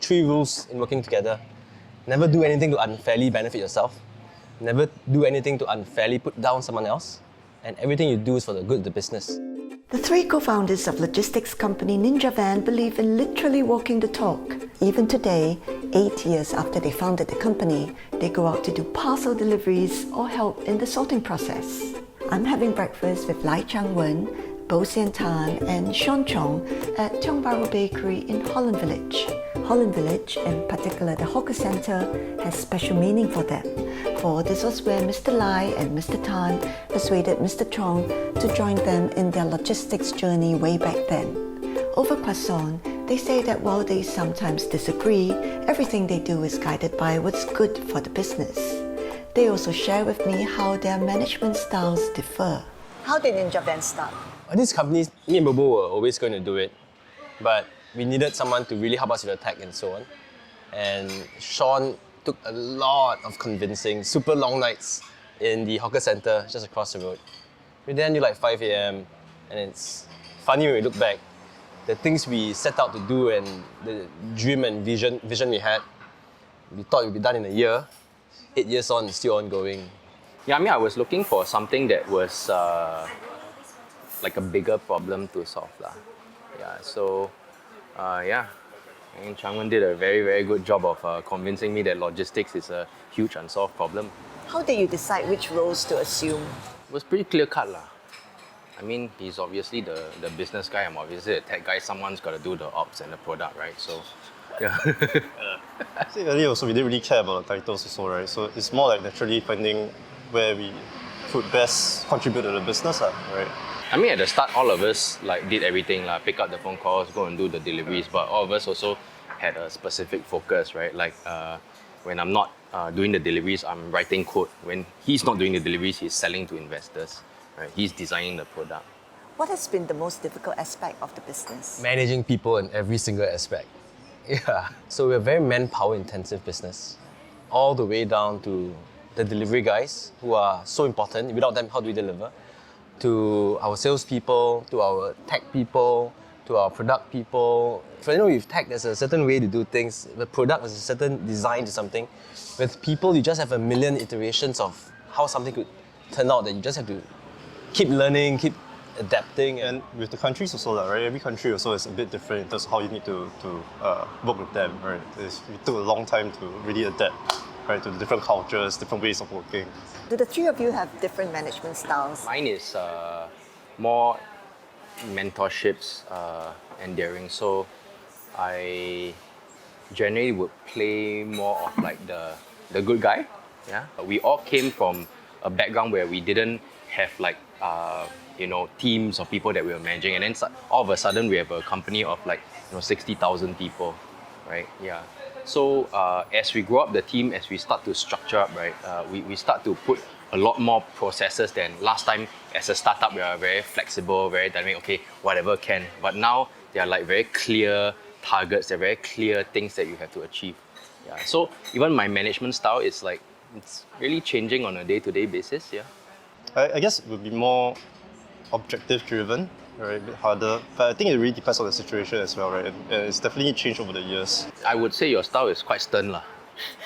three rules in working together. Never do anything to unfairly benefit yourself. Never do anything to unfairly put down someone else. And everything you do is for the good of the business. The three co-founders of logistics company Ninja Van believe in literally walking the talk. Even today, 8 years after they founded the company, they go out to do parcel deliveries or help in the sorting process. I'm having breakfast with Lai Chang Wen, Bo Sian Tan and Sean Chong at Tiong Bahru Bakery in Holland Village. Holland Village, in particular the hawker centre, has special meaning for them, for this was where Mr. Lai and Mr. Tan persuaded Mr. Chong to join them in their logistics journey way back then. Over croissant, they say that while they sometimes disagree, everything they do is guided by what's good for the business. They also share with me how their management styles differ. How did Ninja Van start? These companies, me and Bobo were always going to do it, but we needed someone to really help us with the tech and so on. And Sean took a lot of convincing, super long nights in the hawker centre just across the road. We then do like 5 a.m. and it's funny when we look back. The things we set out to do and the dream and vision we had, we thought it would be done in a year. 8 years on, it's still ongoing. Yeah, I mean, I was looking for something that was like a bigger problem to solve. Yeah, so I think Changwen did a very, very good job of convincing me that logistics is a huge unsolved problem. How did you decide which roles to assume? It was pretty clear cut. I mean, he's obviously the business guy, I'm obviously the tech guy. Someone's got to do the ops and the product, right? So, yeah. See, earlier also we didn't really care about the titles also, right? So it's more like naturally finding where we could best contribute to the business, right? I mean, at the start, all of us did everything, pick up the phone calls, go and do the deliveries. But all of us also had a specific focus, right? When I'm not doing the deliveries, I'm writing code. When he's not doing the deliveries, he's selling to investors, right? He's designing the product. What has been the most difficult aspect of the business? Managing people in every single aspect. Yeah. So we're a very manpower intensive business, all the way down to the delivery guys who are so important. Without them, how do we deliver? To our salespeople, to our tech people, to our product people. With tech, there's a certain way to do things. The product has a certain design to something. With people, you just have a million iterations of how something could turn out that you just have to keep learning, keep adapting. And with the countries also, right? Every country also is a bit different in terms of how you need to work with them, right? It took a long time to really adapt, right, to the different cultures, different ways of working. Do the three of you have different management styles? Mine is more mentorships and daring. So I generally would play more of like the good guy. Yeah, we all came from a background where we didn't have teams of people that we were managing, and then all of a sudden we have a company of 60,000 people, right? Yeah. So as we grow up the team, as we start to structure up, right, we start to put a lot more processes than last time. As a startup, we are very flexible, very dynamic. Okay, whatever can. But now they are very clear targets. They're very clear things that you have to achieve. Yeah. So even my management style is it's really changing on a day-to-day basis. Yeah. I guess it would be more objective driven, right? A bit harder. But I think it really depends on the situation as well, right? And it's definitely changed over the years. I would say your style is quite stern,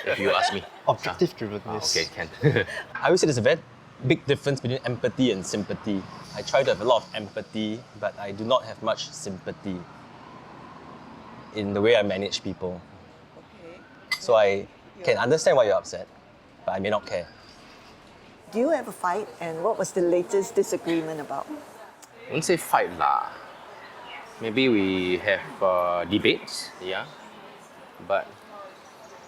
if you ask me. Objective driven, yes. Okay, can. I would say there's a very big difference between empathy and sympathy. I try to have a lot of empathy, but I do not have much sympathy in the way I manage people. Okay. So I can understand why you're upset, but I may not care. Do you ever fight, and what was the latest disagreement about? I wouldn't say fight Maybe we have debates, yeah. But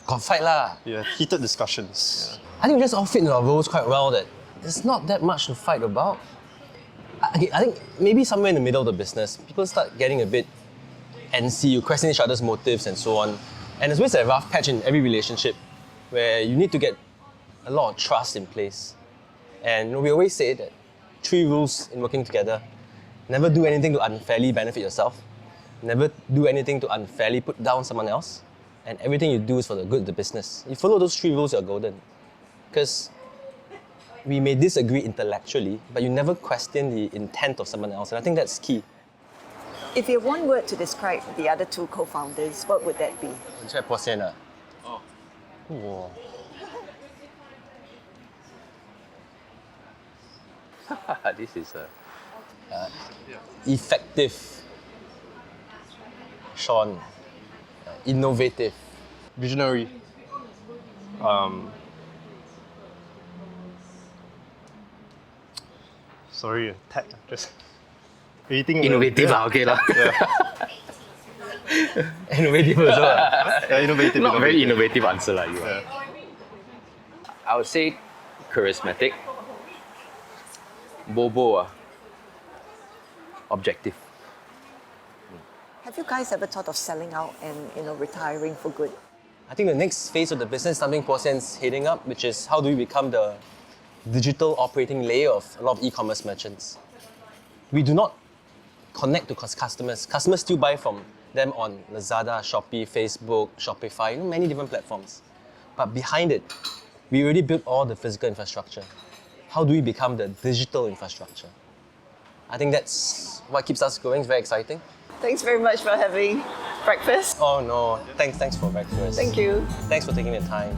Got fight lah. Yeah, heated discussions. I think we just all fit into our roles quite well that there's not that much to fight about. I think maybe somewhere in the middle of the business, people start getting a bit antsy, you question each other's motives and so on. And there's always a rough patch in every relationship where you need to get a lot of trust in place. And we always say that 3 rules in working together. Never do anything to unfairly benefit yourself. Never do anything to unfairly put down someone else. And everything you do is for the good of the business. You follow those 3 rules, you're golden. Because we may disagree intellectually, but you never question the intent of someone else. And I think that's key. If you have one word to describe the other two co-founders, what would that be? 这破线啊。哇。 This is a Effective. Sean. Innovative. Visionary. Sorry, tech. Just anything. innovative, okay lah. Innovative also. Yeah, innovative. Not very innovative answer lah, you. Yeah. I would say charismatic. Bobo, objective. Have you guys ever thought of selling out and retiring for good? I think the next phase of the business is something Porsen's heading up, which is how do we become the digital operating layer of a lot of e-commerce merchants. We do not connect to customers. Customers still buy from them on Lazada, Shopee, Facebook, Shopify, many different platforms. But behind it, we already built all the physical infrastructure. How do we become the digital infrastructure? I think that's what keeps us going. It's very exciting. Thanks very much for having breakfast. Oh no, thanks for breakfast. Thank you. Thanks for taking the time.